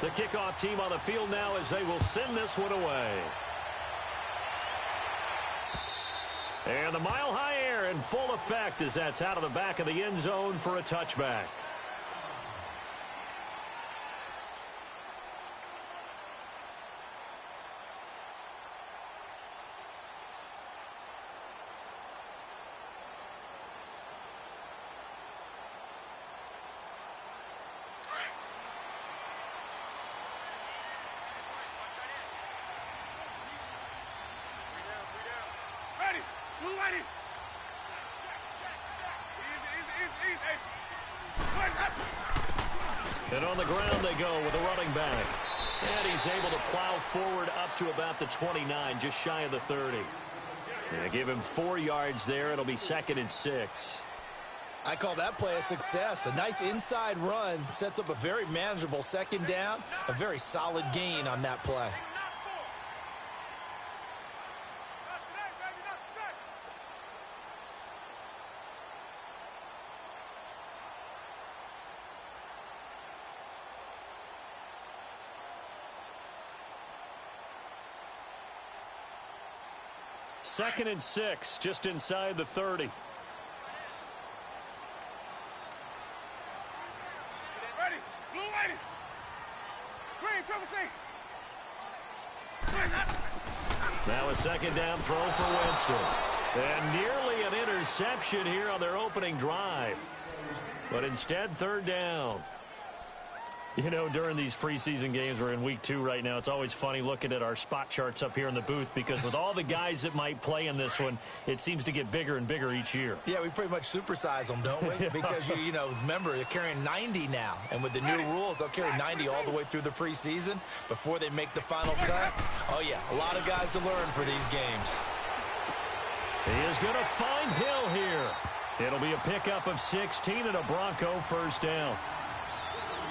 The kickoff team on the field now as they will send this one away. And the mile-high air in full effect as that's out of the back of the end zone for a touchback. And on the ground they go with a running back. And he's able to plow forward up to about the 29, just shy of the 30. And give him 4 yards there. It'll be 2nd and 6. I call that play a success. A nice inside run sets up a very manageable 2nd down. A very solid gain on that play. Second and 6, just inside the 30. Ready, blue lady. Green, triple C. Now a 2nd down throw for Winston. And nearly an interception here on their opening drive. But instead, 3rd down. You know, during these preseason games, we're in week 2 right now, it's always funny looking at our spot charts up here in the booth because with all the guys that might play in this one, it seems to get bigger and bigger each year. Yeah, we pretty much supersize them, don't we? Because, you know, remember, they're carrying 90 now. And with the new rules, they'll carry 90 all the way through the preseason before they make the final cut. Oh, yeah, a lot of guys to learn for these games. He is going to find Hill here. It'll be a pickup of 16 and a Bronco 1st down.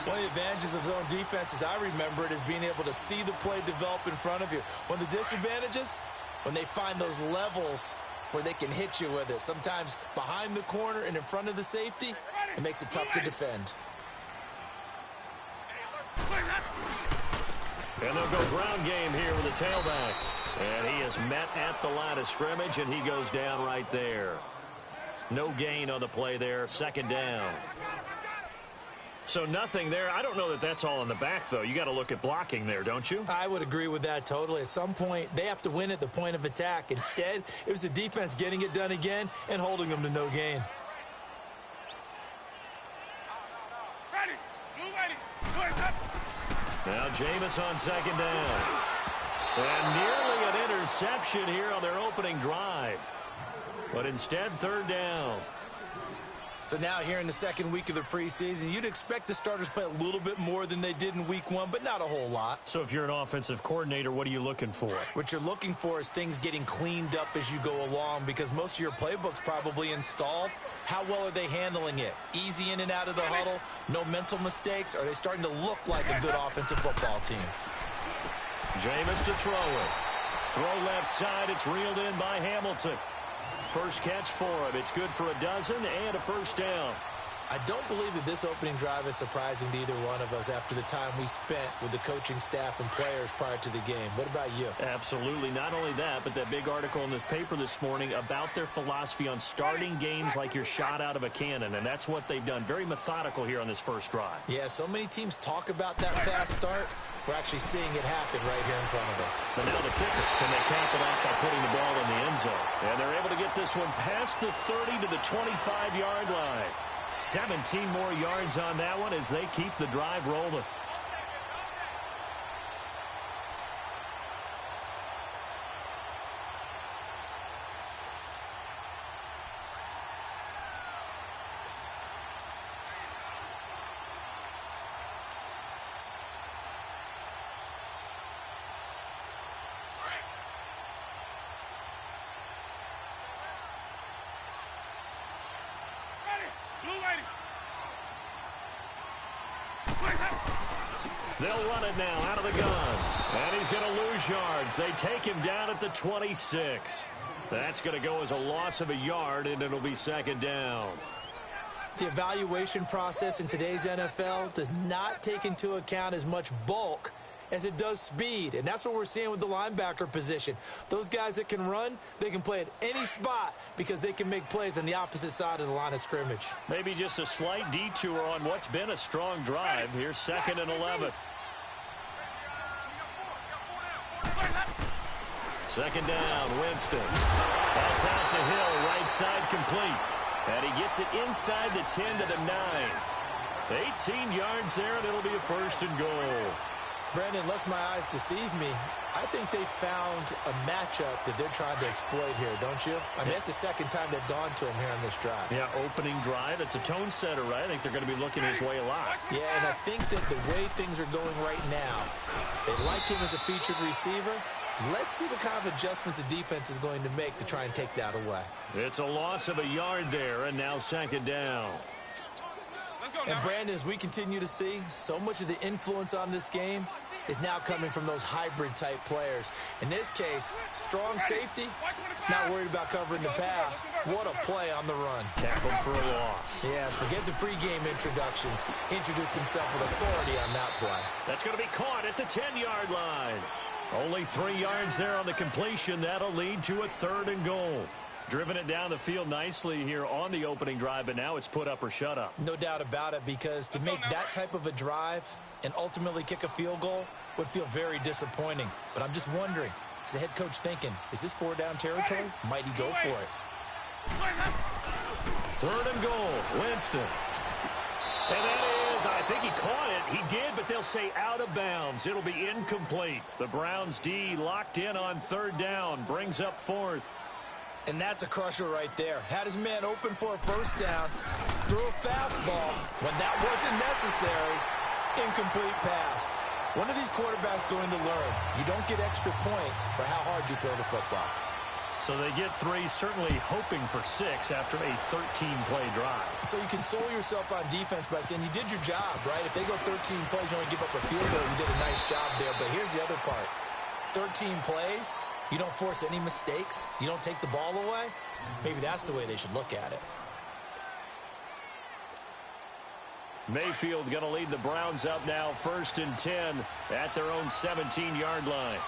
One of the advantages of zone defense, as I remember it, is being able to see the play develop in front of you. One of the disadvantages, when they find those levels where they can hit you with it. Sometimes behind the corner and in front of the safety, it makes it tough to defend. And they'll go ground game here with a tailback. And he is met at the line of scrimmage, and he goes down right there. No gain on the play there, 2nd down. So nothing there. I don't know that that's all in the back, though. You got to look at blocking there, don't you? I would agree with that totally. At some point, they have to win at the point of attack. Instead, it was the defense getting it done again and holding them to no gain. Now Jameis on 2nd down. And nearly an interception here on their opening drive. But instead, 3rd down. So now here in the 2nd week of the preseason, you'd expect the starters to play a little bit more than they did in week 1, but not a whole lot. So if you're an offensive coordinator, what are you looking for? What you're looking for is things getting cleaned up as you go along because most of your playbook's probably installed. How well are they handling it? Easy in and out of the huddle, no mental mistakes? Are they starting to look like a good offensive football team? Jameis to throw it. Throw left side. It's reeled in by Hamilton. First catch for him. It's good for a dozen and a 1st down. I don't believe that this opening drive is surprising to either one of us after the time we spent with the coaching staff and players prior to the game. What about you? Absolutely. Not only that, but that big article in this paper this morning about their philosophy on starting games like you're shot out of a cannon, and that's what they've done. Very methodical here on this first drive. Yeah, so many teams talk about that fast start. We're actually seeing it happen right here in front of us. But now the kicker, can they cap it off by putting the ball in the end zone? And they're able to get this one past the 30 to the 25-yard line. 17 more yards on that one as they keep the drive rolling. They'll run it now out of the gun. And he's going to lose yards. They take him down at the 26. That's going to go as a loss of a yard, and it'll be 2nd down. The evaluation process in today's NFL does not take into account as much bulk as it does speed, and that's what we're seeing with the linebacker position. Those guys that can run, they can play at any spot because they can make plays on the opposite side of the line of scrimmage. Maybe just a slight detour on what's been a strong drive. Here's 2nd and 11. 2nd down, Winston. That's out to Hill, right side complete. And he gets it inside the 10 to the 9. 18 yards there, and it'll be a 1st and goal. Brandon, unless my eyes deceive me, I think they found a matchup that they're trying to exploit here, don't you? I mean, that's the second time they've gone to him here on this drive. Yeah, opening drive. It's a tone setter, right? I think they're going to be looking his way a lot. Yeah, and I think that the way things are going right now, they like him as a featured receiver. Let's see what kind of adjustments the defense is going to make to try and take that away. It's a loss of a yard there, and now 2nd down. And Brandon, as we continue to see, so much of the influence on this game is now coming from those hybrid-type players. In this case, strong safety, not worried about covering the pass. What a play on the run. Tackled for a loss. Yeah, forget the pregame introductions. Introduced himself with authority on that play. That's going to be caught at the 10-yard line. Only 3 yards there on the completion. That'll lead to a 3rd and goal. Driven it down the field nicely here on the opening drive, but now it's put up or shut up. No doubt about it, because to make that type of a drive and ultimately kick a field goal would feel very disappointing. But I'm just wondering, is the head coach thinking, is this 4-down territory? Might he go for it? 3rd and goal, Winston. And that is, I think he caught it. He did, but they'll say out of bounds. It'll be incomplete. The Browns D locked in on 3rd down, brings up 4th. And that's a crusher right there. Had his man open for a 1st down, threw a fastball. When that wasn't necessary, incomplete pass. When are these quarterbacks going to learn? You don't get extra points for how hard you throw the football. So they get 3, certainly hoping for 6 after a 13-play drive. So you console yourself on defense by saying you did your job, right? If they go 13 plays, you only give up a field goal, you did a nice job there. But here's the other part. 13 plays, you don't force any mistakes, you don't take the ball away. Maybe that's the way they should look at it. Mayfield going to lead the Browns up now, 1st and 10 at their own 17-yard line.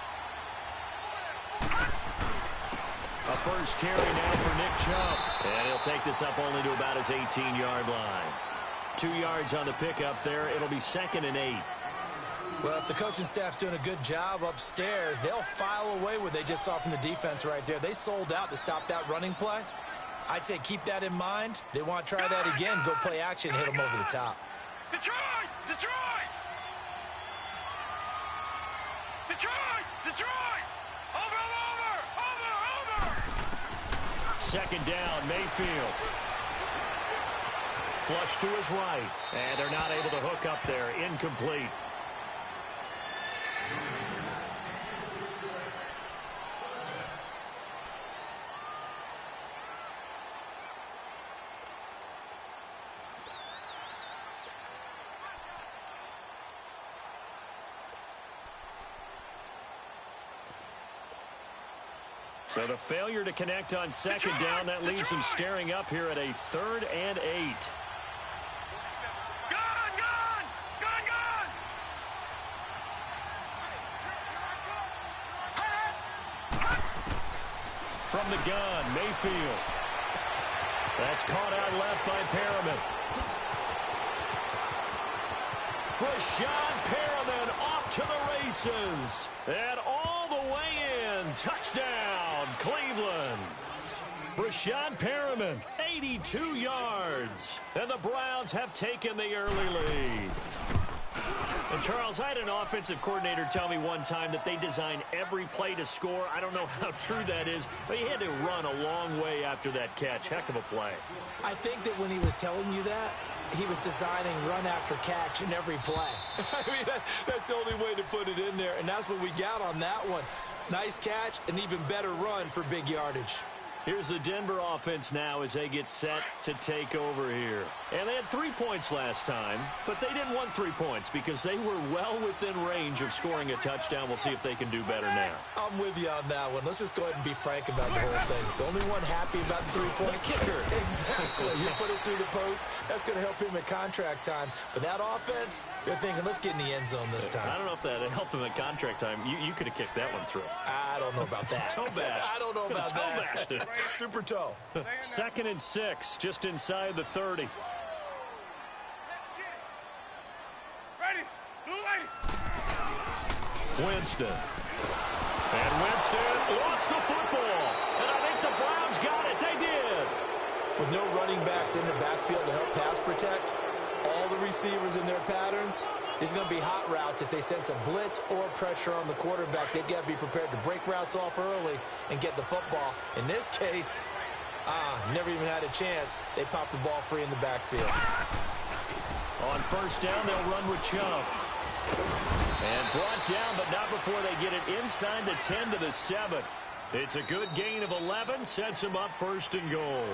A first carry now for Nick Chubb. And he'll take this up only to about his 18-yard line. 2 yards on the pickup there. It'll be 2nd and 8. Well, if the coaching staff's doing a good job upstairs, they'll file away what they just saw from the defense right there. They sold out to stop that running play. I'd say keep that in mind. They want to try that again, go play action, hit them over the top. Detroit! Detroit! Detroit! Detroit! Over! 2nd down, Mayfield. Flush to his right. And they're not able to hook up there. Incomplete. So the failure to connect on 2nd down, that leaves them staring up here at a 3rd and 8. From the gun, Mayfield. That's caught out left by Perriman. Brashad Perriman off to the races. And all the way in. Touchdown, Cleveland. Brashad Perriman, 82 yards. And the Browns have taken the early lead. And, Charles, I had an offensive coordinator tell me one time that they design every play to score. I don't know how true that is, but he had to run a long way after that catch. Heck of a play. I think that when he was telling you that, he was designing run after catch in every play. I mean, that's the only way to put it in there, and that's what we got on that one. Nice catch, an even better run for big yardage. Here's the Denver offense now as they get set to take over here. And they had 3 points last time, but they didn't want 3 points because they were well within range of scoring a touchdown. We'll see if they can do better now. I'm with you on that one. Let's just go ahead and be frank about the whole thing. The only one happy about the 3-point kicker. Exactly. You put it through the post. That's going to help him at contract time. But that offense, they're thinking, let's get in the end zone this time. I don't know if that helped him at contract time. You could have kicked that one through. I don't know about that. Toe bash. I don't know about Toe bashed it. Super toe. 2nd and 6, just inside the 30. Ready. Blue lady. Winston. And Winston lost the football. And I think the Browns got it. They did. With no running backs in the backfield to help pass protect, all the receivers in their patterns, these are going to be hot routes. If they sense a blitz or pressure on the quarterback, they've got to be prepared to break routes off early and get the football. In this case, never even had a chance. They popped the ball free in the backfield. On 1st down, they'll run with Chubb. And brought down, but not before they get it inside the 10 to the 7. It's a good gain of 11, sets them up 1st and goal.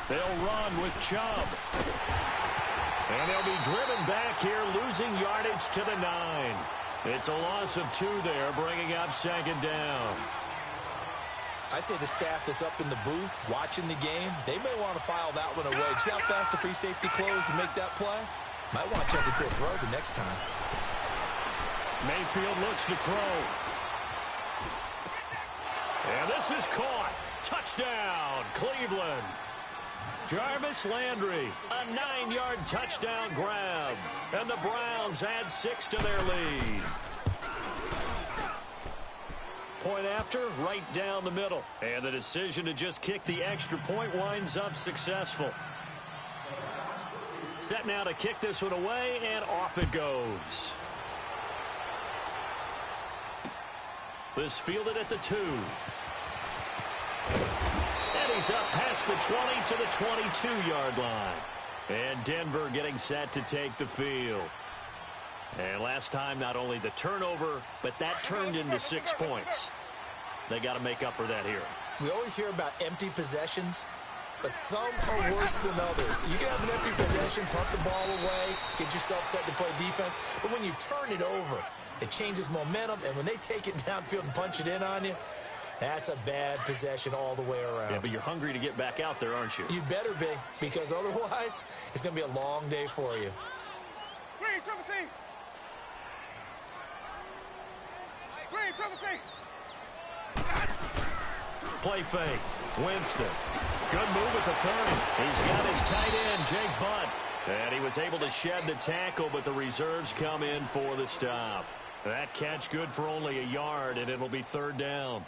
They'll run with Chubb. And they'll be driven back here, losing yardage to the 9. It's a loss of 2 there, bringing up 2nd down. I'd say the staff that's up in the booth watching the game, they may want to file that one away. See how fast the free safety closed to make that play? Might want to check into a throw the next time. Mayfield looks to throw. And this is caught. Touchdown, Cleveland. Jarvis Landry, a 9-yard touchdown grab. And the Browns add 6 to their lead. Point after, right down the middle. And the decision to just kick the extra point winds up successful. Set now to kick this one away, and off it goes. This fielded at the 2. And he's up past the 20 to the 22-yard line. And Denver getting set to take the field. And last time, not only the turnover, but that turned into 6 points. They got to make up for that here. We always hear about empty possessions, but some are worse than others. You can have an empty possession, pump the ball away, get yourself set to play defense, but when you turn it over, it changes momentum, and when they take it downfield and punch it in on you, that's a bad possession all the way around. Yeah, but you're hungry to get back out there, aren't you? You better be, because otherwise, it's going to be a long day for you. Green, triple C. Green, triple C. Play fake. Winston. Good move at the 30. He's got his tight end, Jake Butt. And he was able to shed the tackle, but the reserves come in for the stop. That catch good for only a yard, and it'll be 3rd down.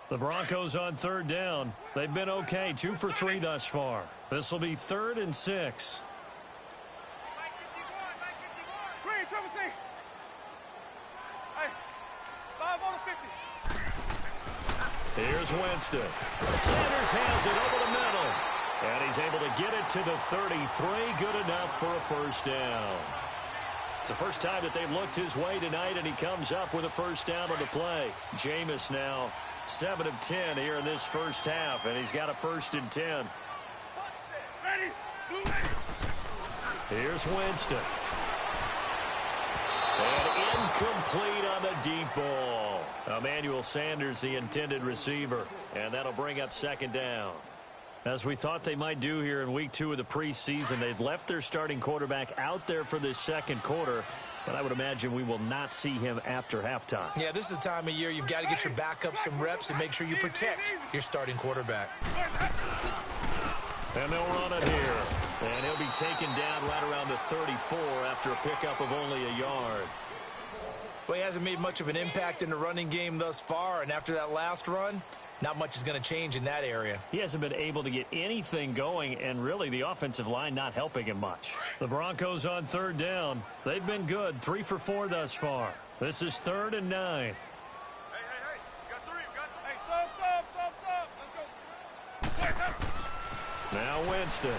The Broncos on 3rd down. They've been okay, 2 for 3 thus far. This will be 3rd and 6. Green, triple C. Hey, 5 on the 50. Here's Winston. Sanders has it over the middle. And he's able to get it to the 33. Good enough for a 1st down. It's the first time that they've looked his way tonight, and he comes up with a 1st down on the play. Jameis now 7 of 10 here in this 1st half, and he's got a 1st and 10. Ready, blue lady. Here's Winston. And incomplete on the deep ball. Emmanuel Sanders, the intended receiver. And that'll bring up 2nd down. As we thought they might do here in week 2 of the preseason, they've left their starting quarterback out there for this 2nd quarter. But I would imagine we will not see him after halftime. Yeah, this is the time of year you've got to get your backup some reps and make sure you protect your starting quarterback. And they'll run it here. And he'll be taken down right around the 34 after a pickup of only a yard. Well, he hasn't made much of an impact in the running game thus far, and after that last run, not much is going to change in that area. He hasn't been able to get anything going, and really the offensive line not helping him much. The Broncos on third down. They've been good, 3 for 4 thus far. This is 3rd and 9. Hey, we got 3, we got 3. Hey, sub. Let's go. Now Winston.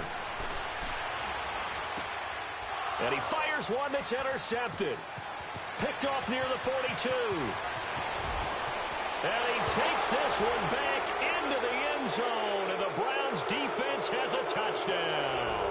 And he fires one that's intercepted. Picked off near the 42. And he takes this one back into the end zone, and the Browns defense has a touchdown.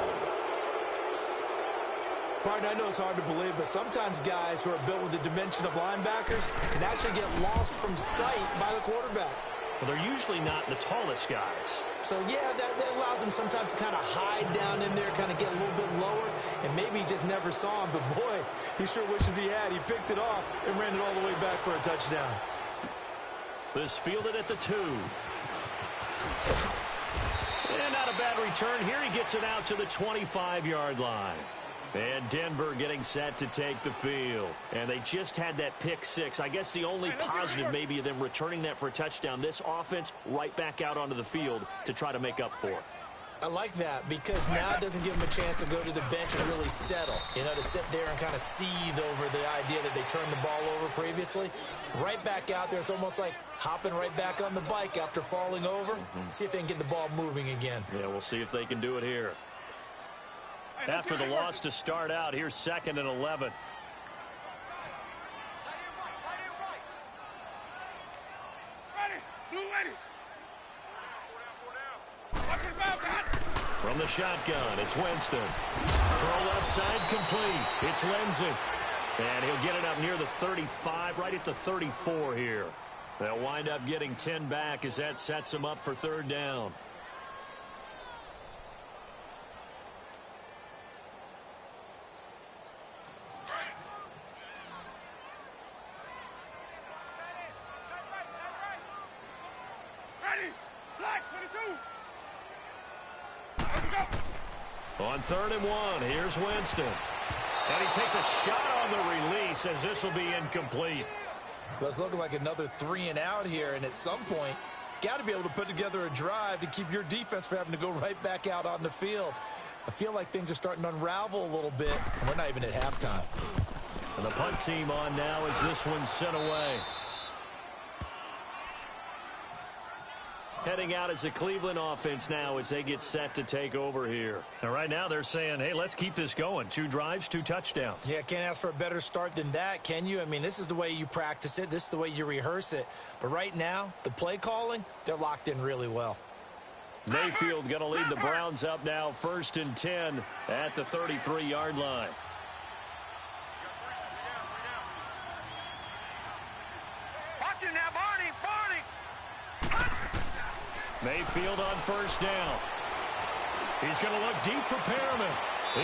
Partner, I know it's hard to believe, but sometimes guys who are built with the dimension of linebackers can actually get lost from sight by the quarterback. Well, they're usually not the tallest guys. So, yeah, that allows him sometimes to kind of hide down in there, kind of get a little bit lower, and maybe he just never saw him. But, boy, he sure wishes he had. He picked it off and ran it all the way back for a touchdown. This fielded at the 2. And not a bad return here. He gets it out to the 25-yard line. And Denver getting set to take the field. And they just had that pick 6. I guess the only positive maybe of them returning that for a touchdown. This offense right back out onto the field to try to make up for it. I like that because now it doesn't give them a chance to go to the bench and really settle. You know, to sit there and kind of seethe over the idea that they turned the ball over previously. Right back out there. It's almost like hopping right back on the bike after falling over. See if they can get the ball moving again. Yeah, we'll see if they can do it here. After the loss to start out, here's 2nd and 11. From the shotgun, it's Winston. Throw left side complete. It's Lenzen. And he'll get it up near the 35, right at the 34 here. They'll wind up getting 10 back as that sets them up for 3rd down. On 3rd and 1, here's Winston. And he takes a shot on the release as this will be incomplete. Well, it's looking like another 3 and out here, and at some point, got to be able to put together a drive to keep your defense from having to go right back out on the field. I feel like things are starting to unravel a little bit, and we're not even at halftime. And the punt team on now as this one's sent away. Heading out as the Cleveland offense now as they get set to take over here. And right now they're saying, hey, let's keep this going. 2 drives, 2 touchdowns. Yeah, can't ask for a better start than that, can you? I mean, this is the way you practice it. This is the way you rehearse it. But right now, the play calling, they're locked in really well. Mayfield going to lead the Browns up now, 1st and 10 at the 33-yard line. Watch it now, Barney. Mayfield on 1st down. He's going to look deep for Perriman.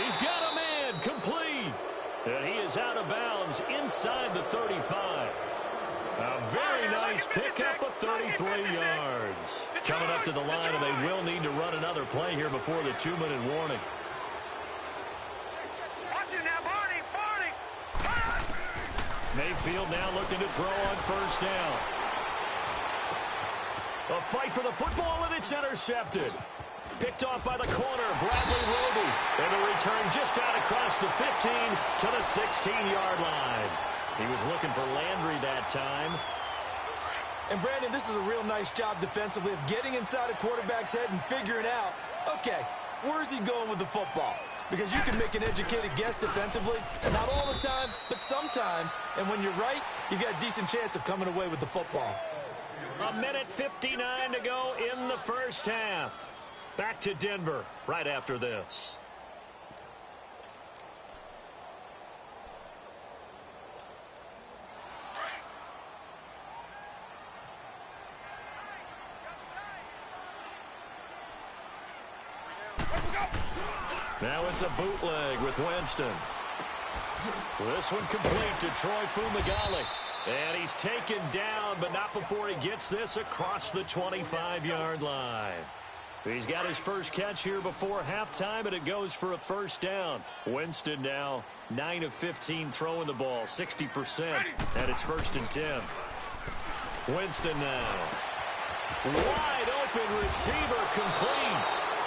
He's got a man complete. And he is out of bounds inside the 35. A very nice pickup of 33 yards. Coming up to the line, and they will need to run another play here before the 2-minute warning. Watch it now, Barney. Mayfield now looking to throw on 1st down. A fight for the football, and it's intercepted. Picked off by the corner, Bradley Roby. And a return just out across the 15 to the 16-yard line. He was looking for Landry that time. And, Brandon, this is a real nice job defensively of getting inside a quarterback's head and figuring out, okay, where's he going with the football? Because you can make an educated guess defensively, and not all the time, but sometimes. And when you're right, you've got a decent chance of coming away with the football. 1:59 to go in the first half. Back to Denver right after this. Now it's a bootleg with Winston. This one complete to Troy Fumagalli. And he's taken down, but not before he gets this across the 25-yard line. He's got his first catch here before halftime, and it goes for a 1st down. Winston now 9 of 15 throwing the ball, 60%, and it's 1st and 10. Winston now Wide open receiver complete.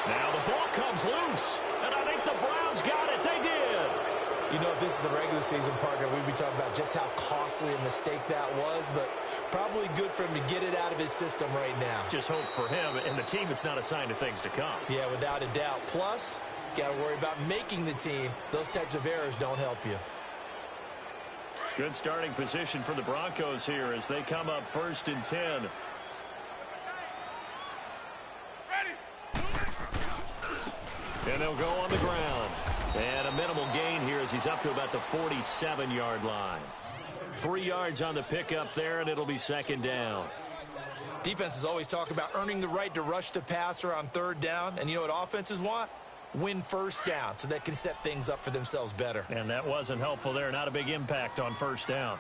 Now the ball comes loose, and I think the Browns got it. They did. You know, if this is the regular season, partner, we'd be talking about just how costly a mistake that was, but probably good for him to get it out of his system right now. Just hope for him and the team it's not a sign of things to come. Yeah, without a doubt. Plus, got to worry about making the team. Those types of errors don't help you. Good starting position for the Broncos here as they come up 1st and 10. And they'll go on the ground. And a minimal gain here as he's up to about the 47-yard line. 3 yards on the pickup there, and it'll be 2nd down. Defenses always talk about earning the right to rush the passer on 3rd down. And you know what offenses want? Win 1st down so they can set things up for themselves better. And that wasn't helpful there. Not a big impact on 1st down.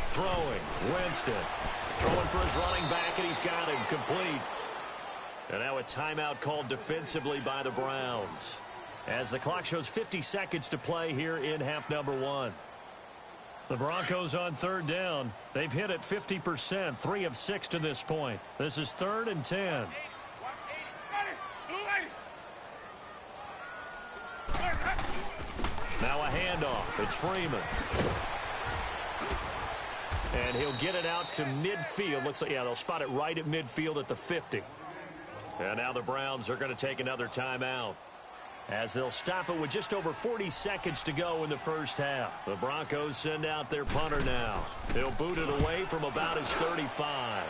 Throwing, Winston. Throwing for his running back, and he's got him complete. And now a timeout called defensively by the Browns. As the clock shows 50 seconds to play here in half number 1. The Broncos on 3rd down. They've hit it 50%, 3 of 6 to this point. This is 3rd and 10. Now a handoff. It's Freeman. And he'll get it out to midfield. Looks like, yeah, they'll spot it right at midfield at the 50. And now the Browns are going to take another timeout as they'll stop it with just over 40 seconds to go in the 1st half. The Broncos send out their punter now. He'll boot it away from about his 35.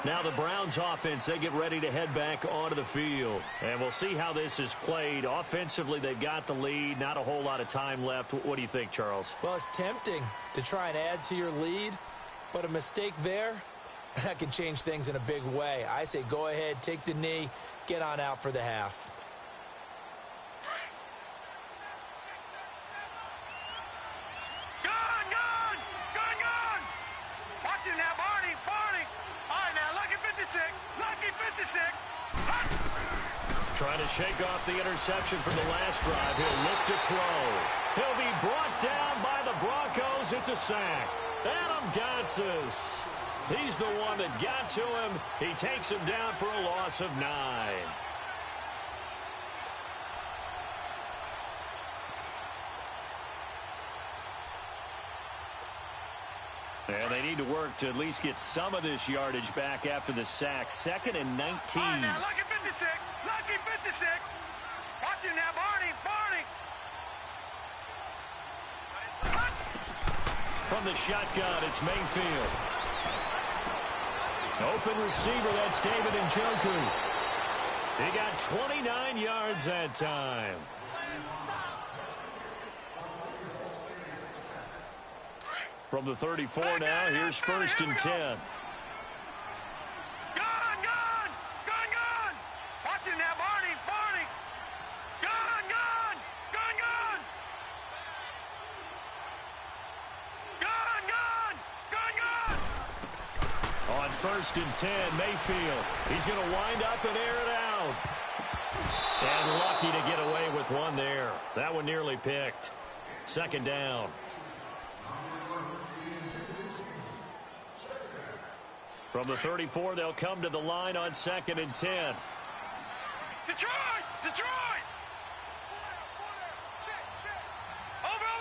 Now the Browns offense, they get ready to head back onto the field. And we'll see how this is played. Offensively, they've got the lead. Not a whole lot of time left. What do you think, Charles? Well, it's tempting to try and add to your lead, but a mistake there, that can change things in a big way. I say go ahead, take the knee, get on out for the half. Watch it now, Barney. All right, now, lucky 56. Lucky 56. Trying to shake off the interception from the last drive. He'll look to throw. He'll be brought down by the Broncos. It's a sack. Adam Gotsis. He's the one that got to him. He takes him down for a loss of 9. And they need to work to at least get some of this yardage back after the sack. 2nd and 19. All right, now, lucky 56. Lucky 56. Watch it now, Barney. From the shotgun, it's Mayfield. Open receiver, that's David Njoku. He got 29 yards that time. From the 34 now, here's 1st and 10. Gone. Watch it now, Barney. Gone. On 1st and 10, Mayfield. He's going to wind up and air it out. And lucky to get away with one there. That one nearly picked. 2nd down. From the 34, they'll come to the line on 2nd and 10. Detroit! Over!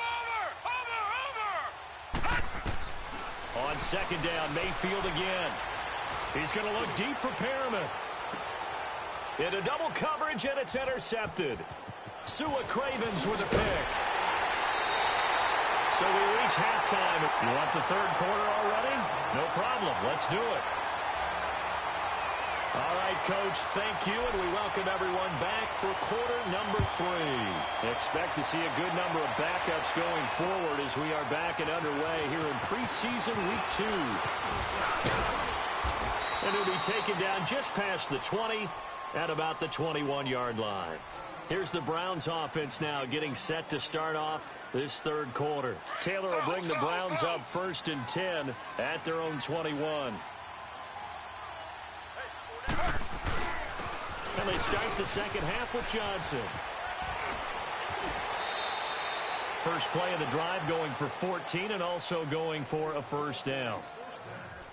On 2nd down, Mayfield again. He's going to look deep for Perriman. Into double coverage, and it's intercepted. Sua Cravens with a pick. So we reach halftime. You want the 3rd quarter already? No problem. Let's do it. All right, Coach, thank you, and we welcome everyone back for quarter number 3. Expect to see a good number of backups going forward as we are back and underway here in preseason week 2. And he'll be taken down just past the 20 at about the 21-yard line. Here's the Browns offense now getting set to start off this 3rd quarter. Taylor will bring the Browns up 1st and 10 at their own 21. And they start the 2nd half with Johnson. first play of the drive, going for 14 and also going for a first down.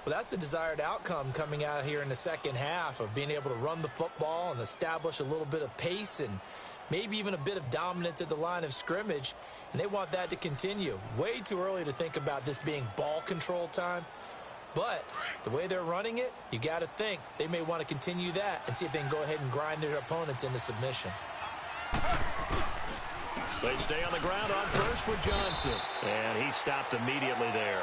Well, that's the desired outcome coming out here in the second half of being able to run the football and establish a little bit of pace and maybe even a bit of dominance at the line of scrimmage. And they want that to continue. Way too early to think about this being ball control time. But the way they're running it, you got to think they may want to continue that and see if they can go ahead and grind their opponents into submission. They stay on the ground on first with Johnson. And he stopped immediately there.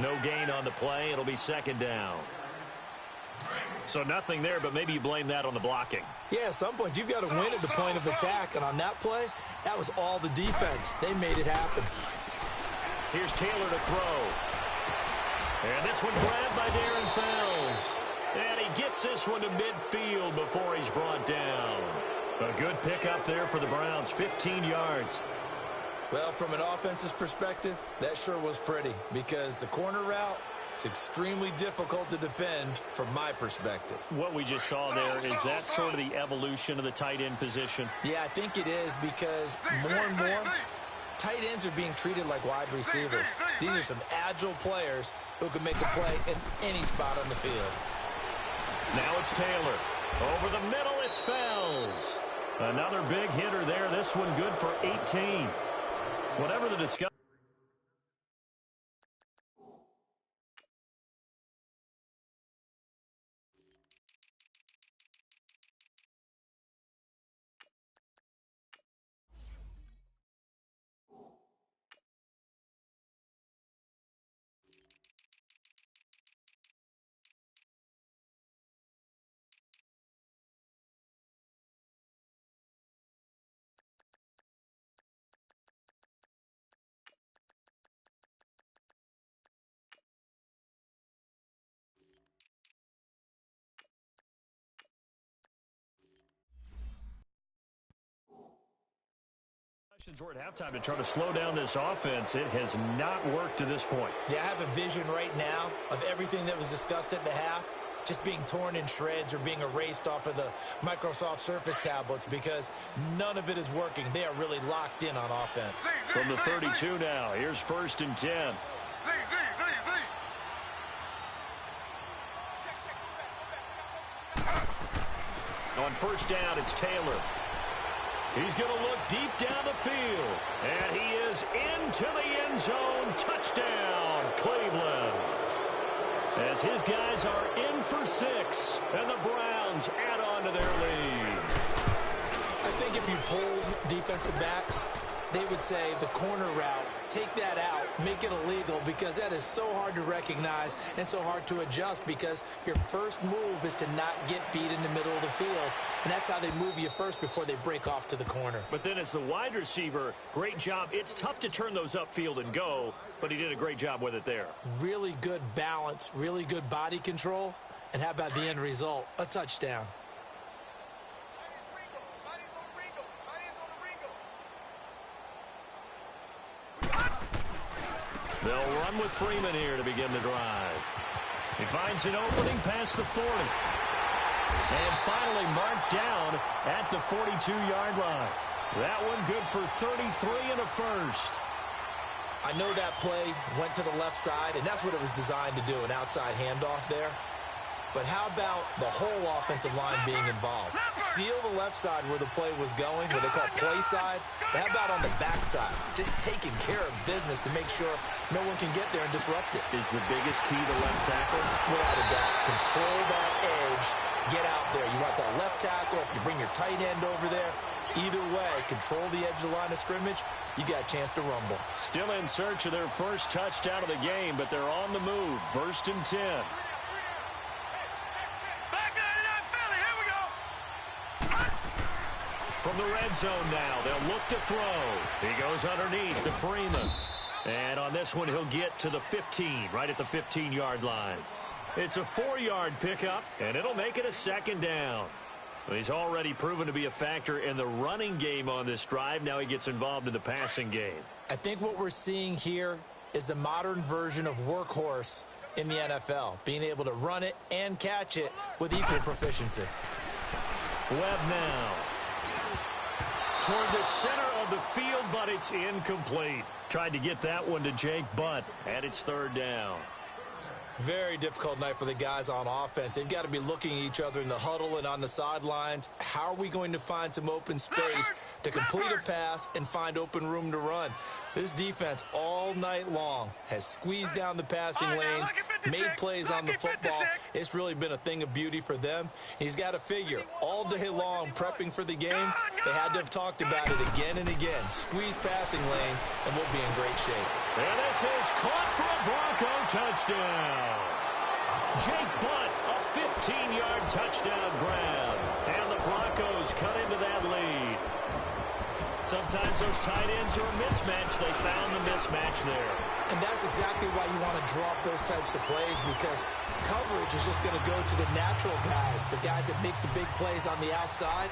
No gain on the play. It'll be second down. So nothing there, but maybe you blame that on the blocking. Yeah, at some point you've got to win at the point of attack. And on that play, that was all the defense. They made it happen. Here's Taylor to throw. And this one grabbed by Darren Fells. And he gets this one to midfield before he's brought down. A good pickup there for the Browns, 15 yards. Well, from an offensive perspective, that sure was pretty because the corner route, it's extremely difficult to defend from my perspective. What we just saw there, is that sort of the evolution of the tight end position? Yeah, I think it is because more and more tight ends are being treated like wide receivers. These are some agile players who can make a play in any spot on the field. Now it's Taylor. Over the middle, it's Fells. Another big hitter there. This one good for 18. Whatever the discussion. We're at halftime to try to slow down this offense. It has not worked to this point. Yeah, I have a vision right now of everything that was discussed at the half just being torn in shreds or being erased off of the Microsoft Surface tablets because none of it is working. They are really locked in on offense. From the 32 now, here's 1st and 10. On first down, it's Taylor. He's going to look deep down the field. And he is into the end zone. Touchdown, Cleveland. As his guys are in for 6. And the Browns add on to their lead. I think if you polled defensive backs, they would say the corner route, take that out, make it illegal because that is so hard to recognize and so hard to adjust because your first move is to not get beat in the middle of the field. And that's how they move you first before they break off to the corner. But then as the wide receiver, great job. It's tough to turn those upfield and go, but he did a great job with it there. Really good balance, really good body control. And how about the end result? A touchdown. They'll run with Freeman here to begin the drive. He finds an opening past the 40. And finally marked down at the 42-yard line. That one good for 33 and a first. I know that play went to the left side, and that's what it was designed to do, an outside handoff there. But how about the whole offensive line being involved? Seal the left side where the play was going, where they call play side. But how about on the back side? Just taking care of business to make sure no one can get there and disrupt it. Is the biggest key to left tackle? Without a doubt. Control that edge. Get out there. You want that left tackle. If you bring your tight end over there, either way, control the edge of the line of scrimmage, you got a chance to rumble. Still in search of their first touchdown of the game, but they're on the move. 1st and 10. From the red zone now, they'll look to throw. He goes underneath to Freeman. And on this one, he'll get to the 15, right at the 15-yard line. It's a 4-yard pickup, and it'll make it a second down. He's already proven to be a factor in the running game on this drive. Now he gets involved in the passing game. I think what we're seeing here is the modern version of workhorse in the NFL, being able to run it and catch it with equal proficiency. Webb now toward the center of the field, but it's incomplete. Tried to get that one to Jake Butt, and it's third down. Very difficult night for the guys on offense. They've got to be looking at each other in the huddle and on the sidelines. How are we going to find some open space to complete a pass and find open room to run? This defense all night long has squeezed down the passing lanes, made plays on the football. It's really been a thing of beauty for them. He's got to figure all day long prepping for the game. They had to have talked about it again and again. Squeeze passing lanes, and we'll be in great shape. And this is caught for a Bronco touchdown. Jake Butt, a 15-yard touchdown grab. And the Broncos cut into that lead. Sometimes those tight ends are a mismatch. They found the mismatch there. And that's exactly why you want to draw up those types of plays, because coverage is just going to go to the natural guys, the guys that make the big plays on the outside.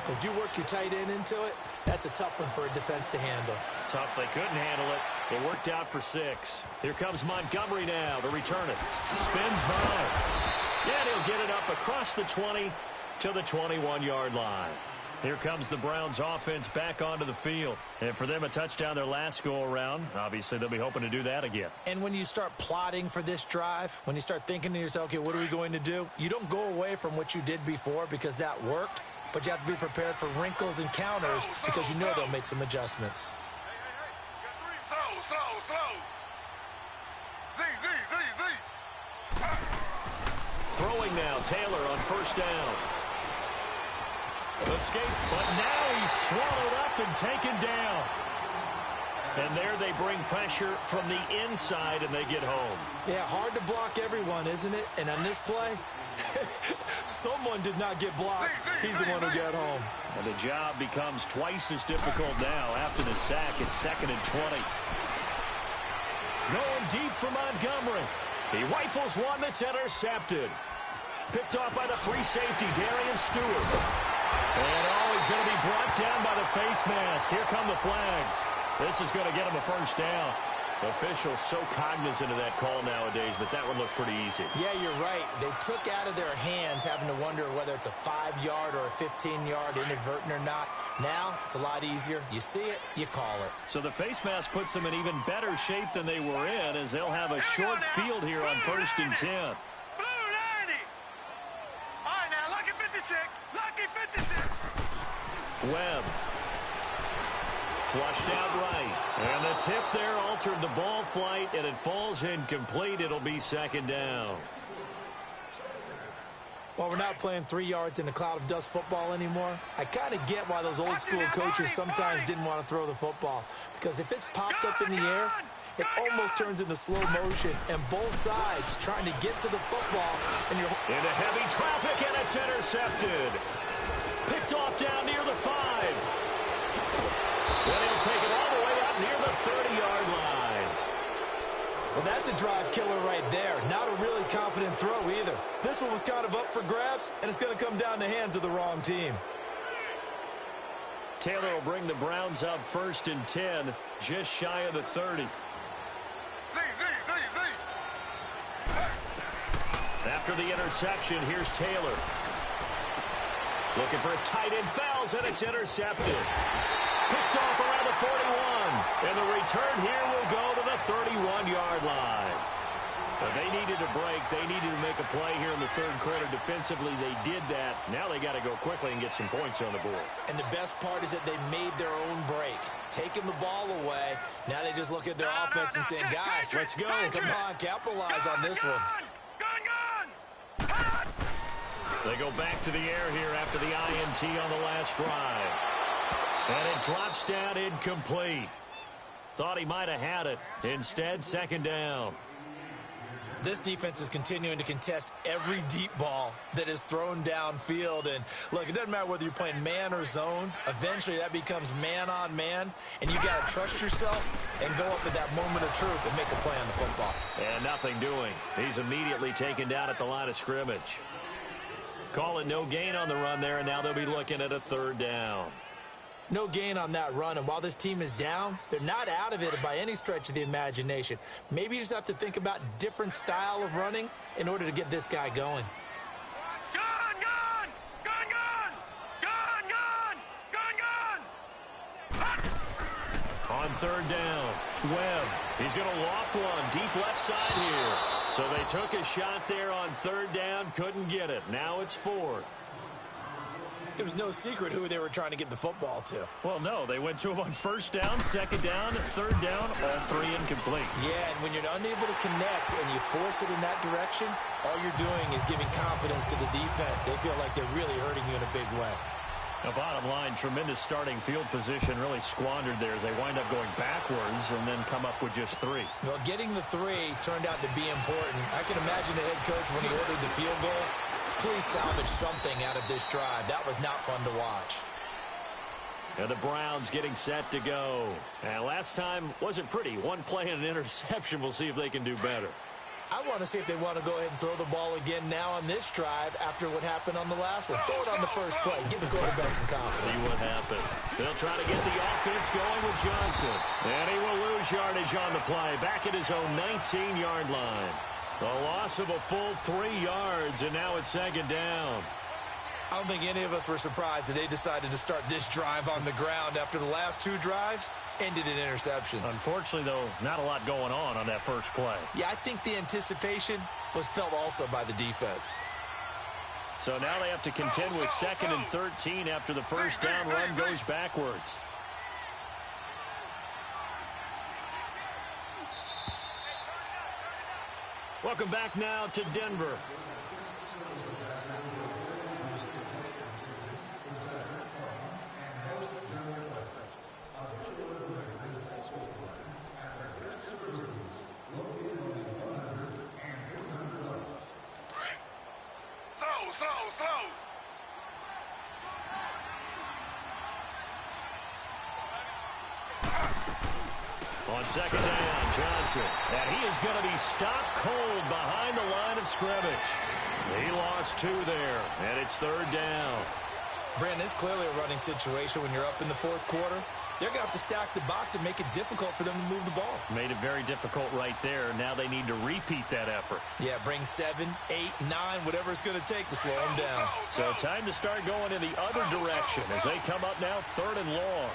But if you work your tight end into it, that's a tough one for a defense to handle. Tough. They couldn't handle it. It worked out for 6. Here comes Montgomery now to return it. Spins by. And he'll get it up across the 20 to the 21-yard line. Here comes the Browns offense back onto the field. And for them, a touchdown their last go-around. Obviously, they'll be hoping to do that again. And when you start plotting for this drive, when you start thinking to yourself, okay, what are we going to do? You don't go away from what you did before because that worked, but you have to be prepared for wrinkles and counters because you know they'll make some adjustments. Slow. Z. Throwing now, Taylor on first down. Escapes, but now he's swallowed up and taken down. And there they bring pressure from the inside, and they get home. Yeah, hard to block everyone, isn't it? And on this play, someone did not get blocked. He's the one who got home. And the job becomes twice as difficult now after the sack. It's 2nd and 20. Going deep for Montgomery. He rifles one that's intercepted. Picked off by the free safety, Darian Stewart. And he's going to be brought down by the face mask. Here come the flags. This is going to get him a first down. Officials so cognizant of that call nowadays, but that one looked pretty easy. Yeah, you're right. They took out of their hands having to wonder whether it's a 5-yard or a 15-yard inadvertent or not. Now, it's a lot easier. You see it, you call it. So the face mask puts them in even better shape than they were in, as they'll have a short field here on 1st and 10. Blue 90. All right, now, lucky 56. Lucky 56. Webb. Flushed out right. And the tip there altered the ball flight, and it falls incomplete. It'll be 2nd down. Well, we're not playing 3 yards in a cloud of dust football anymore. I kind of get why those old school coaches sometimes didn't want to throw the football. Because if it's popped up in the air, it almost turns into slow motion. And both sides trying to get to the football. And you're into heavy traffic, and it's intercepted. Picked off down near the 5. Well, he'll take it all the way up near the 30-yard line. Well, that's a drive killer right there. Not a really confident throw either. This one was kind of up for grabs, and it's going to come down the hands of the wrong team. Taylor will bring the Browns up 1st and 10, just shy of the 30. Z. After the interception, here's Taylor. Looking for his tight end, fouls, and it's intercepted. Picked off around the 41. And the return here will go to the 31-yard line. But they needed a break. They needed to make a play here in the 3rd quarter. Defensively, they did that. Now they got to go quickly and get some points on the board. And the best part is that they made their own break. Taking the ball away. Now they just look at their offense and say, guys, let's go. Come on, capitalize on this one. They go back to the air here after the INT on the last drive. And it drops down incomplete. Thought he might have had it. Instead, 2nd down. This defense is continuing to contest every deep ball that is thrown downfield. And, look, it doesn't matter whether you're playing man or zone. Eventually, that becomes man-on-man. And you got to trust yourself and go up at that moment of truth and make a play on the football. And nothing doing. He's immediately taken down at the line of scrimmage. Call it no gain on the run there, and now they'll be looking at a 3rd down. No gain on that run, and while this team is down, they're not out of it by any stretch of the imagination. Maybe you just have to think about different style of running in order to get this guy going. On third down, Webb. He's going to loft one deep left side here. So they took a shot there on third down, couldn't get it. Now it's fourth. It was no secret who they were trying to get the football to. Well, no, they went to him on first down, second down, third down, all three incomplete. Yeah, and when you're unable to connect and you force it in that direction, all you're doing is giving confidence to the defense. They feel like they're really hurting you in a big way. Now, bottom line, tremendous starting field position, really squandered there as they wind up going backwards and then come up with just three. Well, getting the three turned out to be important. I can imagine the head coach when he ordered the field goal. Please salvage something out of this drive. That was not fun to watch. And the Browns getting set to go. And last time wasn't pretty. One play and an interception. We'll see if they can do better. I want to see if they want to go ahead and throw the ball again now on this drive after what happened on the last one. Throw it on the first play. Give the quarterback some confidence. See what happens. They'll try to get the offense going with Johnson. And he will lose yardage on the play. Back at his own 19-yard line. The loss of a full 3 yards, and now it's second down. I don't think any of us were surprised that they decided to start this drive on the ground after the last 2 drives ended in interceptions. Unfortunately, though, not a lot going on that first play. Yeah, I think the anticipation was felt also by the defense. So now they have to contend with second and 13 after the first down run goes backwards. Welcome back now to Denver. Slow. On second down, Johnson. And he is going to be stopped cold behind the line of scrimmage. He lost 2 there, and it's third down. Brandon, it's clearly a running situation when you're up in the fourth quarter. They're going to have to stack the box and make it difficult for them to move the ball. Made it very difficult right there. Now they need to repeat that effort. Yeah, bring 7, 8, 9, whatever it's going to take to slow them down. So time to start going in the other direction as they come up now third and long.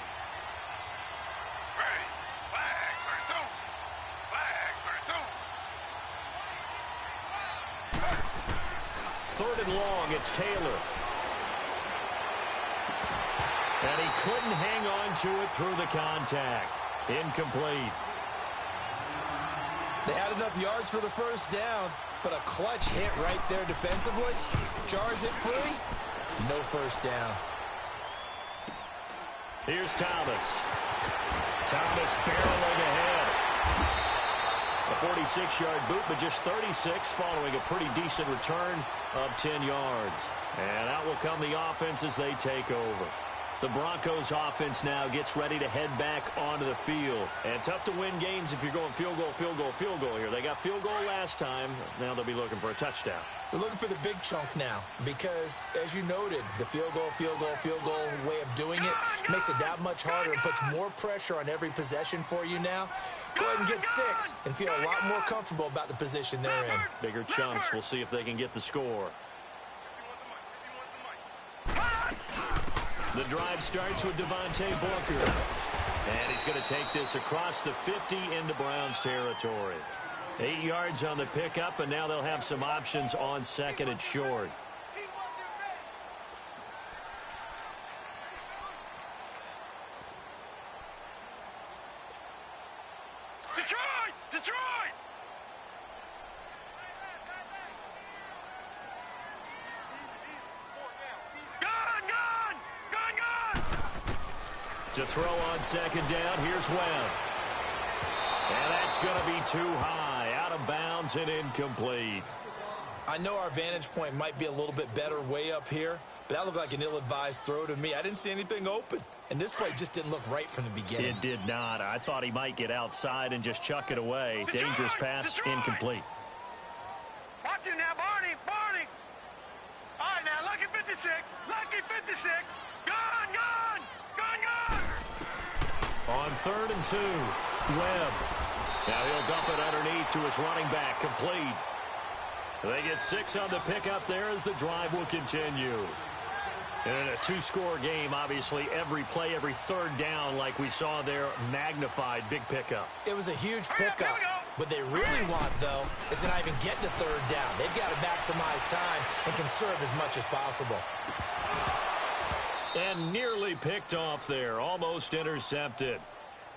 Third and long, it's Taylor. And he couldn't hang on to it through the contact. Incomplete. They had enough yards for the first down, but a clutch hit right there defensively. Jars it free. No first down. Here's Thomas. Thomas barreling ahead. A 46-yard boot, but just 36 following a pretty decent return of 10 yards. And out will come the offense as they take over. The Broncos offense now gets ready to head back onto the field. And tough to win games if you're going field goal here. They got field goal last time. Now they'll be looking for a touchdown. They're looking for the big chunk now because, as you noted, the field goal way of doing it makes it that much harder and puts more pressure on every possession for you now. Go ahead and get 6 and feel a lot more comfortable about the position they're in. Bigger chunks. We'll see if they can get the score. The drive starts with Devontae Booker. And he's going to take this across the 50 into Browns territory. 8 yards on the pickup, and now they'll have some options on second and short. Detroit! To throw on second down, here's Webb. And that's going to be too high, out of bounds and incomplete. I know our vantage point might be a little bit better way up here, but that looked like an ill-advised throw to me. I didn't see anything open, and this play just didn't look right from the beginning. It did not. I thought he might get outside and just chuck it away. Dangerous pass, incomplete. Watch it now, Barney. All right, now, lucky 56. Gone. On third and 2, Webb. Now he'll dump it underneath to his running back, complete. They get 6 on the pickup there as the drive will continue. And in a two-score game, obviously, every play, every third down, like we saw there, magnified, big pickup. It was a huge pickup. What they really want, though, is to not even get to third down. They've got to maximize time and conserve as much as possible. And nearly picked off there, almost intercepted.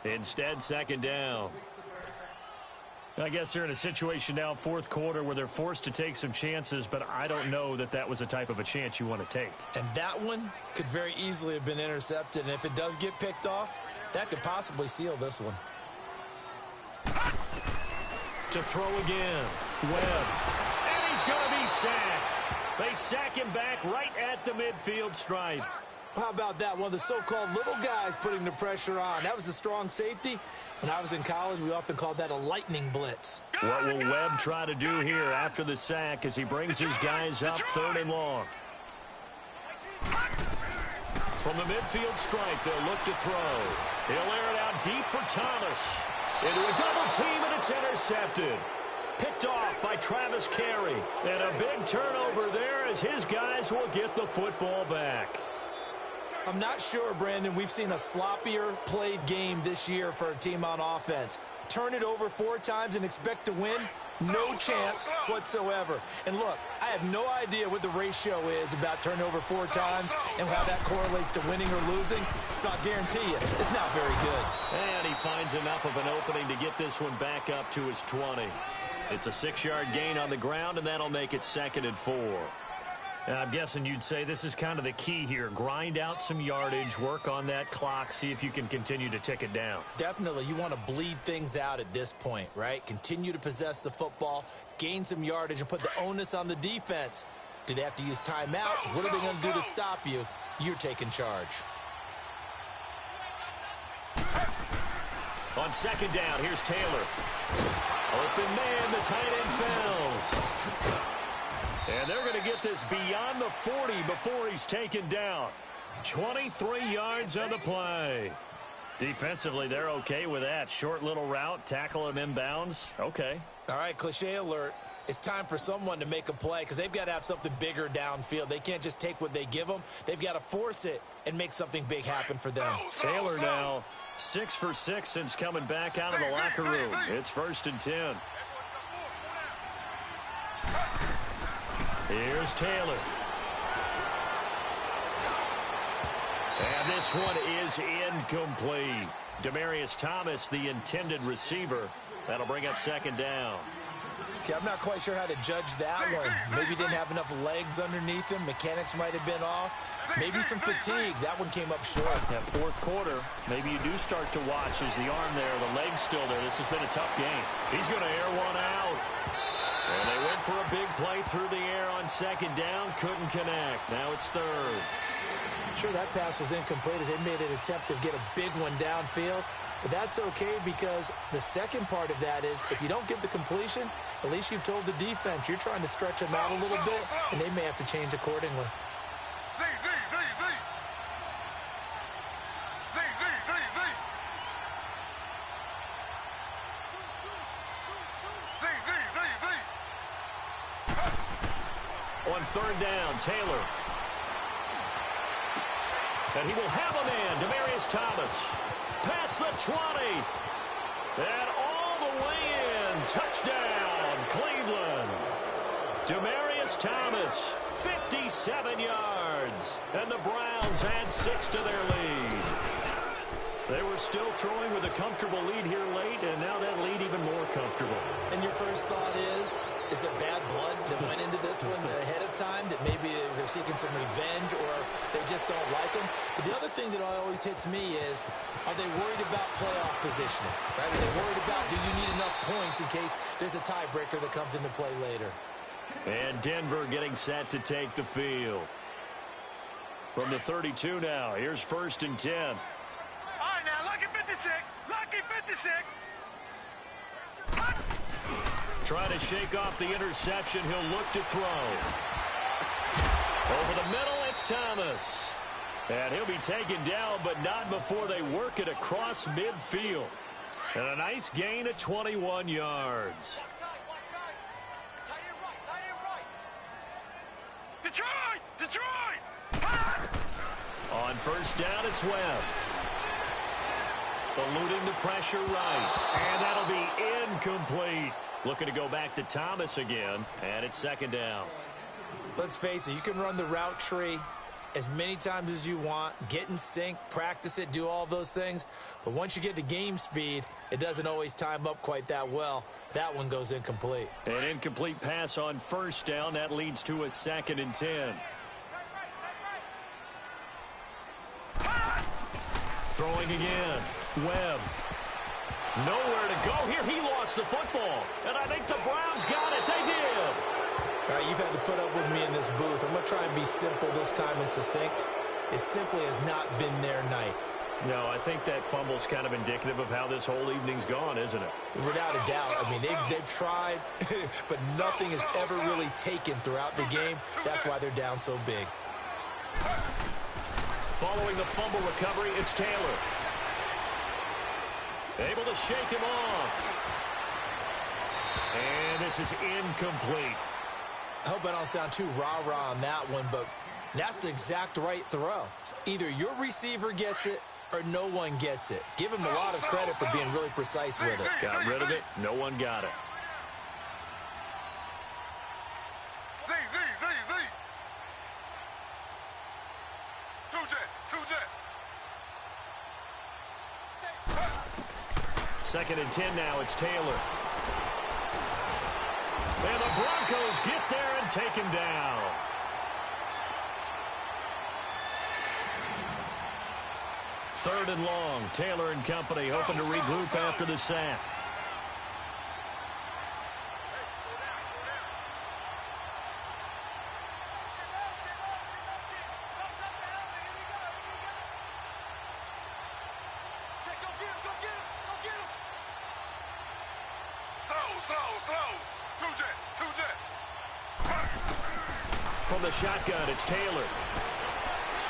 Instead, second down. I guess they're in a situation now, fourth quarter, where they're forced to take some chances, but I don't know that that was the type of a chance you want to take. And that one could very easily have been intercepted, and if it does get picked off, that could possibly seal this one. To throw again, Webb. And he's going to be sacked. They sack him back right at the midfield stripe. How about that? One of the so-called little guys putting the pressure on. That was a strong safety. When I was in college, we often called that a lightning blitz. What will Webb try to do here after the sack as he brings his guys up third and long? From the midfield stripe, they'll look to throw. He'll air it out deep for Thomas. Into a double team, and it's intercepted. Picked off by Travis Carey. And a big turnover there as his guys will get the football back. I'm not sure, Brandon, we've seen a sloppier played game this year for a team on offense. Turn it over 4 times and expect to win? No chance whatsoever. And look, I have no idea what the ratio is about turnover 4 times and how that correlates to winning or losing. But I'll guarantee you, it's not very good. And he finds enough of an opening to get this one back up to his 20. It's a 6-yard gain on the ground, and that'll make it 2nd and 4. I'm guessing you'd say this is kind of the key here. Grind out some yardage, work on that clock, see if you can continue to tick it down. Definitely. You want to bleed things out at this point, right? Continue to possess the football, gain some yardage, and put the onus on the defense. Do they have to use timeouts? What are they going to do to stop you? You're taking charge. On second down, here's Taylor. Open man, the tight end falls. And they're going to get this beyond the 40 before he's taken down. 23 yards on the play. Defensively, they're okay with that. Short little route, tackle him inbounds. Okay. All right, cliche alert. It's time for someone to make a play because they've got to have something bigger downfield. They can't just take what they give them. They've got to force it and make something big happen for them. Taylor now 6 for 6 since coming back out of the locker room. It's 1st and 10. Here's Taylor. And this one is incomplete. Demaryius Thomas, the intended receiver. That'll bring up 2nd down. Okay, I'm not quite sure how to judge that one. Maybe didn't have enough legs underneath him. Mechanics might have been off. Maybe some fatigue. That one came up short. That 4th quarter, maybe you do start to watch as the arm there, the leg's still there. This has been a tough game. He's going to air one out. And they went for a big play through the air on 2nd down. Couldn't connect. Now it's 3rd. Sure, that pass was incomplete as they made an attempt to get a big one downfield. But that's okay because the second part of that is if you don't get the completion, at least you've told the defense you're trying to stretch them out a little bit, and they may have to change accordingly. On 3rd down, Taylor. And he will have a man, Demaryius Thomas. Past the 20. And all the way in. Touchdown, Cleveland. Demaryius Thomas, 57 yards. And the Browns add 6 to their lead. They were still throwing with a comfortable lead here late, and now that lead even more comfortable. And your first thought is there bad blood that went into this one ahead of time, that maybe they're seeking some revenge or they just don't like him? But the other thing that always hits me is, are they worried about playoff positioning? Right? Are they worried about, do you need enough points in case there's a tiebreaker that comes into play later? And Denver getting set to take the field. From the 32 now, here's 1st and 10. All right, now, lucky 56. Lucky 56. Trying to shake off the interception. He'll look to throw. Over the middle, it's Thomas. And he'll be taken down, but not before they work it across midfield. And a nice gain of 21 yards. Detroit! Detroit! On first down, it's Webb. Eluding the pressure right. And that'll be incomplete. Looking to go back to Thomas again. And it's second down. Let's face it, you can run the route tree as many times as you want, get in sync, practice it, do all those things. But once you get to game speed, it doesn't always time up quite that well. That one goes incomplete. An incomplete pass on first down. That leads to a 2nd and 10. Throwing again. Webb. Nowhere to go here. He lost the football. And I think the Browns got it. They did. All right, you've had to put up with me in this booth. I'm going to try and be simple this time and succinct. It simply has not been their night. No, I think that fumble's kind of indicative of how this whole evening's gone, isn't it? Without a doubt. I mean, they've tried, but nothing has ever really taken throughout the game. That's why they're down so big. Following the fumble recovery, it's Taylor. Able to shake him off. And this is incomplete. I hope I don't sound too rah-rah on that one, but that's the exact right throw. Either your receiver gets it or no one gets it. Give him a lot of credit for being really precise with it. Got rid of it. No one got it. Z. Two jet. 2nd and 10 now. It's Taylor. And the Broncos get there and take him down. Third and long. Taylor and company hoping to regroup after the sack. From the shotgun, it's Taylor.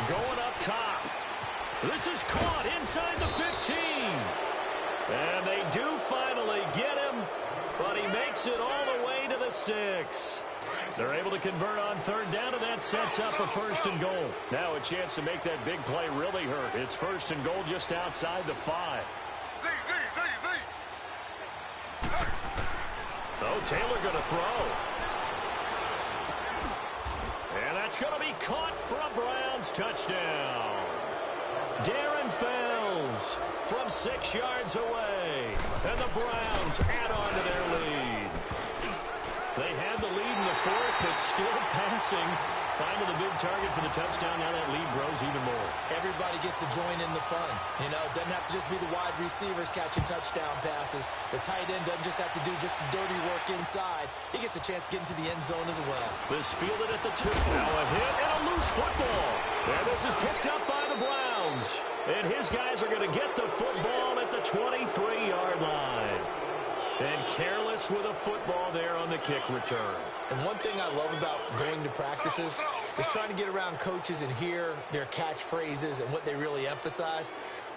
Going up top. This is caught inside the 15. And they do finally get him, but he makes it all the way to the 6. They're able to convert on third down, and that sets up a 1st and goal. Now a chance to make that big play really hurt. It's 1st and goal just outside the 5. Oh, Taylor going to throw. And that's going to be caught for a Browns touchdown. Darren Fells from 6 yards away. And the Browns add on to their lead. They had the lead in the 4th, but still passing. Finding the big target for the touchdown. Now that lead grows even more. Everybody gets to join in the fun. You know, it doesn't have to just be the wide receivers catching touchdown passes. The tight end doesn't just have to do just the dirty work inside. He gets a chance to get into the end zone as well. This fielded at the 2. Now a hit and a loose football. And this is picked up by the Browns. And his guys are going to get the football at the 23-yard line. And careless with a football there on the kick return. And one thing I love about going to practices is trying to get around coaches and hear their catchphrases and what they really emphasize.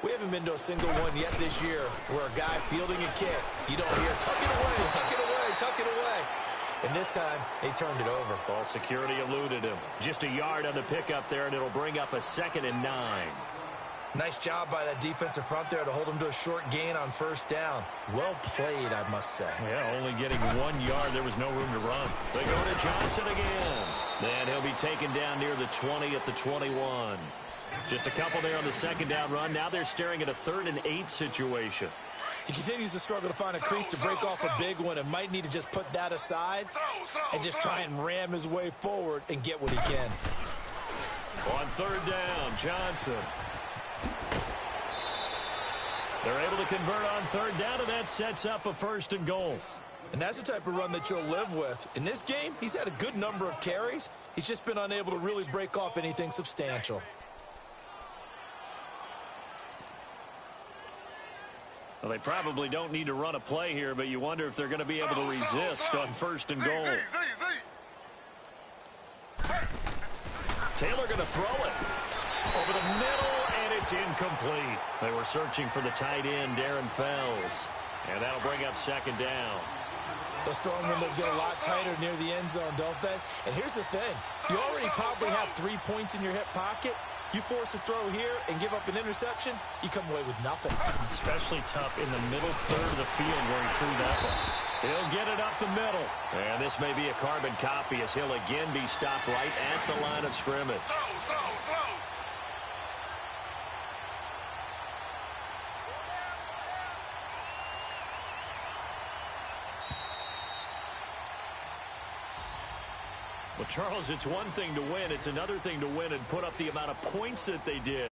We haven't been to a single one yet this year where a guy fielding a kick, you don't hear, tuck it away, tuck it away, tuck it away. And this time, they turned it over. Ball security eluded him. Just a yard on the pickup there, and it'll bring up a 2nd and 9. Nice job by that defensive front there to hold him to a short gain on first down. Well played, I must say. Yeah, only getting 1 yard. There was no room to run. They go to Johnson again. And he'll be taken down near the 20 at the 21. Just a couple there on the 2nd down run. Now they're staring at a 3rd and 8 situation. He continues to struggle to find a crease to break off a big one and might need to just put that aside and just try and ram his way forward and get what he can. On 3rd down, Johnson. They're able to convert on 3rd down, and that sets up a 1st and goal. And that's the type of run that you'll live with. In this game, he's had a good number of carries. He's just been unable to really break off anything substantial. Well, they probably don't need to run a play here, but you wonder if they're going to be able to resist on 1st and goal. Taylor going to throw it over the middle, and it's incomplete. They were searching for the tight end, Darren Fells, and that'll bring up 2nd down. Those throwing windows get a lot tighter near the end zone, don't they? And here's the thing. You already probably have 3 points in your hip pocket. You force a throw here and give up an interception, you come away with nothing. Especially tough in the middle third of the field where he threw that one. He'll get it up the middle. And this may be a carbon copy as he'll again be stopped right at the line of scrimmage. Slow. Well, Charles, it's one thing to win. It's another thing to win and put up the amount of points that they did.